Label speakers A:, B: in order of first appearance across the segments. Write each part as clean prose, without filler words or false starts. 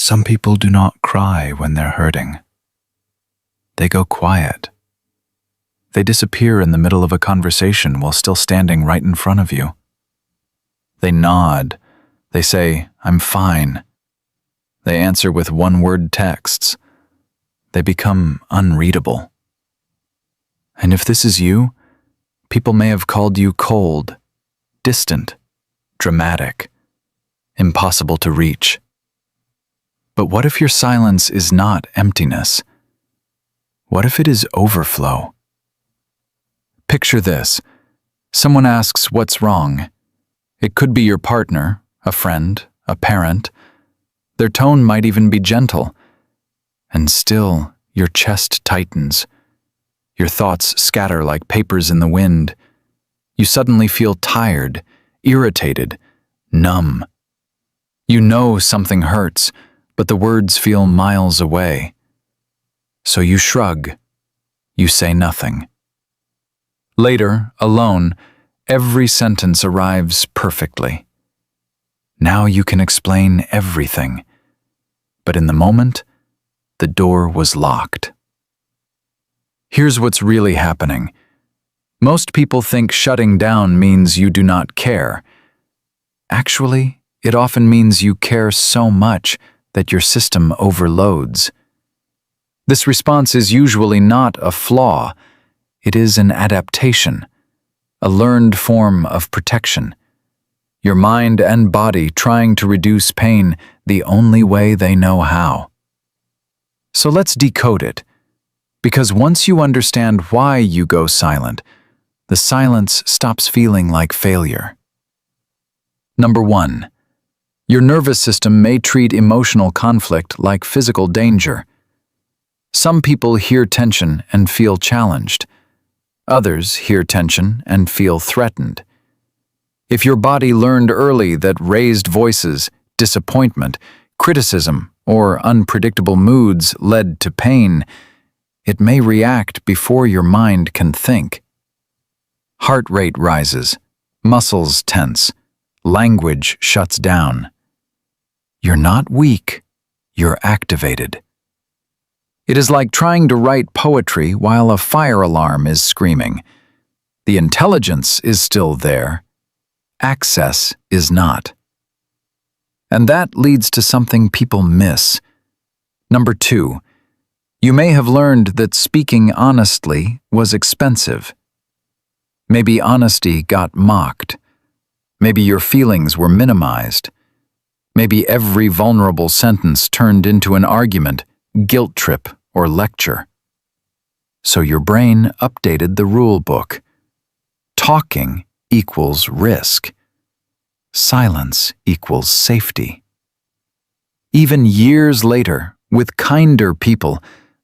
A: Some people do not cry when they're hurting. They go quiet. They disappear in the middle of a conversation while still standing right in front of you. They nod. They say, "I'm fine." They answer with one-word texts. They become unreadable. And if this is you, people may have called you cold, distant, dramatic, impossible to reach. But what if your silence is not emptiness? What if it is overflow? Picture this. Someone asks what's wrong. It could be your partner, a friend, a parent. Their tone might even be gentle. And still, your chest tightens. Your thoughts scatter like papers in the wind. You suddenly feel tired, irritated, numb. You know something hurts, but the words feel miles away. So you shrug. You say nothing. Later, alone, every sentence arrives perfectly. Now you can explain everything. But in the moment, the door was locked. Here's what's really happening. Most people think shutting down means you do not care. Actually, it often means you care so much that your system overloads. This response is usually not a flaw. It is an adaptation, a learned form of protection. Your mind and body trying to reduce pain the only way they know how. So let's decode it, because once you understand why you go silent, the silence stops feeling like failure. Number 1. Your nervous system may treat emotional conflict like physical danger. Some people hear tension and feel challenged. Others hear tension and feel threatened. If your body learned early that raised voices, disappointment, criticism, or unpredictable moods led to pain, it may react before your mind can think. Heart rate rises, muscles tense, language shuts down. You're not weak, you're activated. It is like trying to write poetry while a fire alarm is screaming. The intelligence is still there. Access is not. And that leads to something people miss. Number 2, you may have learned that speaking honestly was expensive. Maybe honesty got mocked. Maybe your feelings were minimized. Maybe every vulnerable sentence turned into an argument, guilt trip, or lecture. So your brain updated the rule book. Talking equals risk. Silence equals safety. Even years later, with kinder people,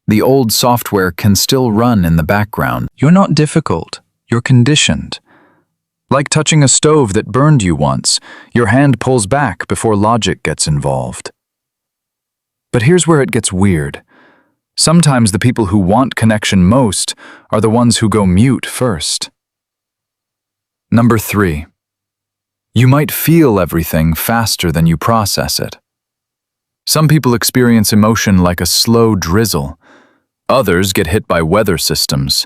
A: the old software can still run in the background. You're not difficult, you're conditioned. Like touching a stove that burned you once, your hand pulls back before logic gets involved. But here's where it gets weird. Sometimes the people who want connection most are the ones who go mute first. Number 3. You might feel everything faster than you process it. Some people experience emotion like a slow drizzle. Others get hit by weather systems.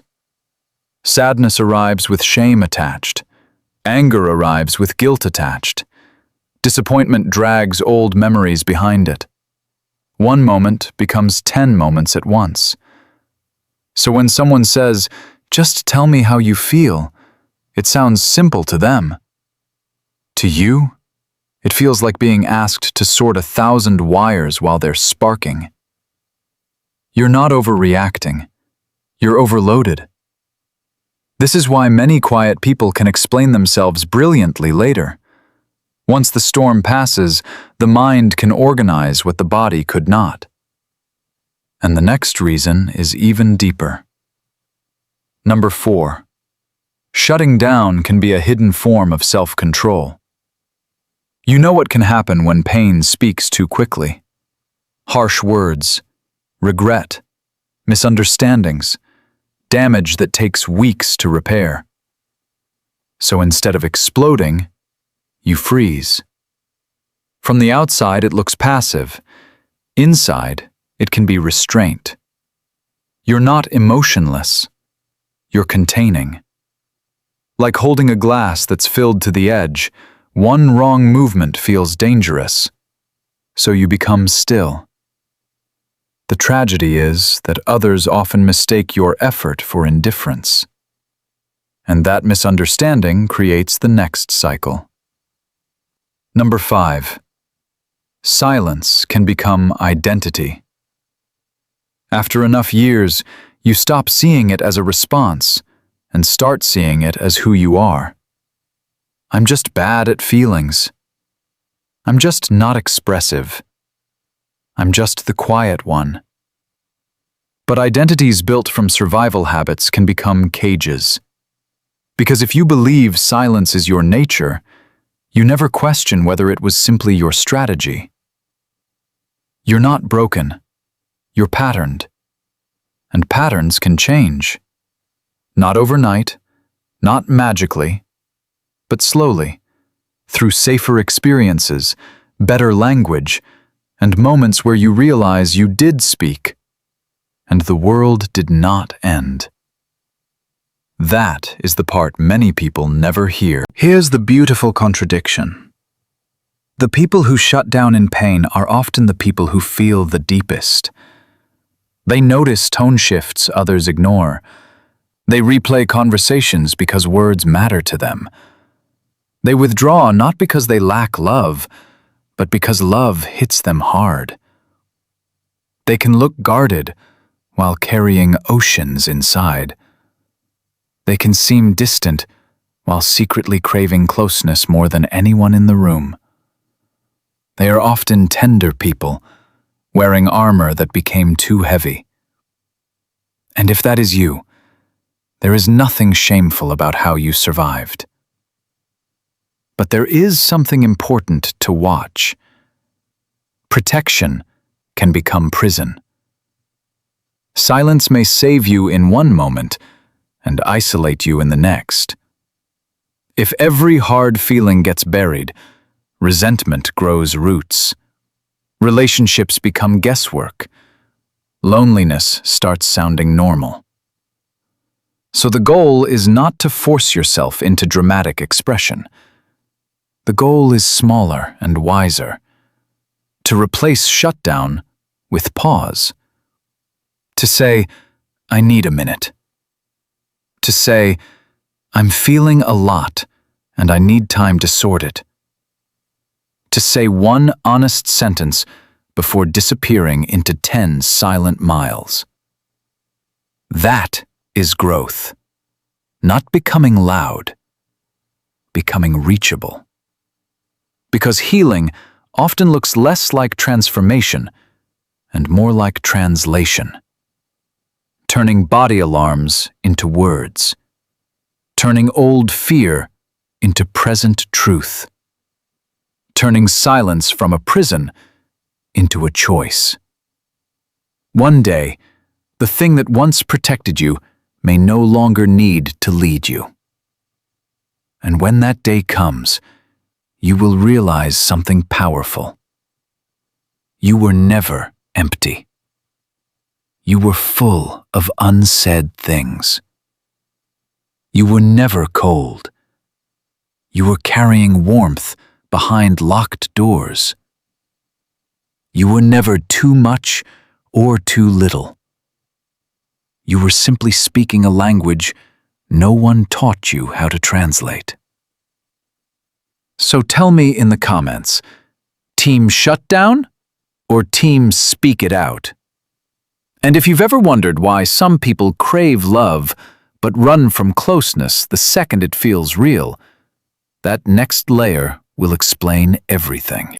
A: Sadness arrives with shame attached. Anger arrives with guilt attached. Disappointment drags old memories behind it. One moment becomes 10 moments at once. So when someone says, "Just tell me how you feel," it sounds simple to them. To you, it feels like being asked to sort 1,000 wires while they're sparking. You're not overreacting. You're overloaded. This is why many quiet people can explain themselves brilliantly later. Once the storm passes, the mind can organize what the body could not. And the next reason is even deeper. Number 4. Shutting down can be a hidden form of self-control. You know what can happen when pain speaks too quickly. Harsh words, regret, misunderstandings, damage that takes weeks to repair. So instead of exploding, you freeze. From the outside, it looks passive. Inside, it can be restraint. You're not emotionless. You're containing. Like holding a glass that's filled to the edge, one wrong movement feels dangerous, so you become still. The tragedy is that others often mistake your effort for indifference. And that misunderstanding creates the next cycle. Number 5. Silence can become identity. After enough years, you stop seeing it as a response and start seeing it as who you are. I'm just bad at feelings. I'm just not expressive. I'm just the quiet one. But identities built from survival habits can become cages. Because if you believe silence is your nature, you never question whether it was simply your strategy. You're not broken. You're patterned. And patterns can change. Not overnight, not magically, but slowly, through safer experiences, better language, and moments where you realize you did speak, and the world did not end. That is the part many people never hear. Here's the beautiful contradiction. The people who shut down in pain are often the people who feel the deepest. They notice tone shifts others ignore. They replay conversations because words matter to them. They withdraw not because they lack love, but because love hits them hard. They can look guarded while carrying oceans inside. They can seem distant while secretly craving closeness more than anyone in the room. They are often tender people, wearing armor that became too heavy. And if that is you, there is nothing shameful about how you survived. But there is something important to watch. Protection can become prison. Silence may save you in one moment and isolate you in the next. If every hard feeling gets buried, resentment grows roots. Relationships become guesswork. Loneliness starts sounding normal. So the goal is not to force yourself into dramatic expression. The goal is smaller and wiser. To replace shutdown with pause. To say, I need a minute. To say, I'm feeling a lot and I need time to sort it. To say one honest sentence before disappearing into 10 silent miles. That is growth. Not becoming loud, becoming reachable. Because healing often looks less like transformation and more like translation. Turning body alarms into words. Turning old fear into present truth. Turning silence from a prison into a choice. One day, the thing that once protected you may no longer need to lead you. And when that day comes, you will realize something powerful. You were never empty. You were full of unsaid things. You were never cold. You were carrying warmth behind locked doors. You were never too much or too little. You were simply speaking a language no one taught you how to translate. So tell me in the comments, Team Shutdown or Team Speak It Out? And if you've ever wondered why some people crave love but run from closeness the second it feels real, that next layer will explain everything.